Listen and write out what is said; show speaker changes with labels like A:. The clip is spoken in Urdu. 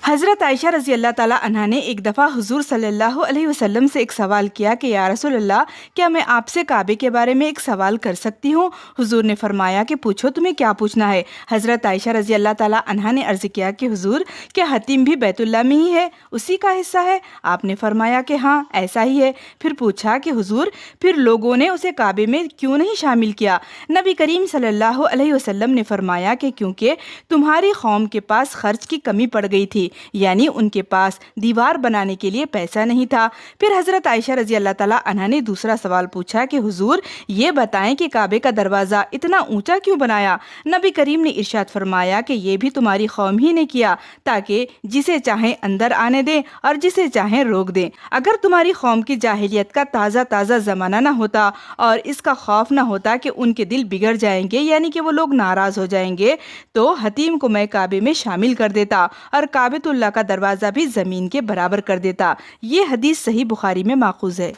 A: حضرت عائشہ رضی اللہ تعالیٰ عنہا نے ایک دفعہ حضور صلی اللہ علیہ وسلم سے ایک سوال کیا کہ یا رسول اللہ، کیا میں آپ سے کعبے کے بارے میں ایک سوال کر سکتی ہوں؟ حضور نے فرمایا کہ پوچھو، تمہیں کیا پوچھنا ہے؟ حضرت عائشہ رضی اللہ تعالیٰ عنہا نے عرض کیا کہ حضور، کیا حتیم بھی بیت اللہ میں ہی ہے، اسی کا حصہ ہے؟ آپ نے فرمایا کہ ہاں ایسا ہی ہے۔ پھر پوچھا کہ حضور، پھر لوگوں نے اسے کعبے میں کیوں نہیں شامل کیا؟ نبی کریم صلی اللہ علیہ وسلم نے فرمایا کہ کیونکہ تمہاری قوم کے پاس خرچ کی کمی پڑ گئی تھی، یعنی ان کے پاس دیوار بنانے کے لیے پیسہ نہیں تھا۔ پھر حضرت عائشہ رضی اللہ تعالیٰ عنہا نے دوسرا سوال پوچھا کہ حضور، یہ بتائیں کہ کعبے کا دروازہ اتنا اونچا کیوں بنایا؟ نبی کریم نے ارشاد فرمایا کہ یہ بھی تمہاری قوم ہی نے کیا، تاکہ جسے چاہیں اندر آنے دیں اور جسے چاہیں روک دیں۔ اگر تمہاری قوم کی جاہلیت کا تازہ زمانہ نہ ہوتا اور اس کا خوف نہ ہوتا کہ ان کے دل بگڑ جائیں گے، یعنی کہ وہ لوگ ناراض ہو جائیں گے، تو حتیم کو میں کعبے میں شامل کر دیتا اور کعبۃ اللہ کا دروازہ بھی زمین کے برابر کر دیتا۔ یہ حدیث صحیح بخاری میں ماخوذ ہے۔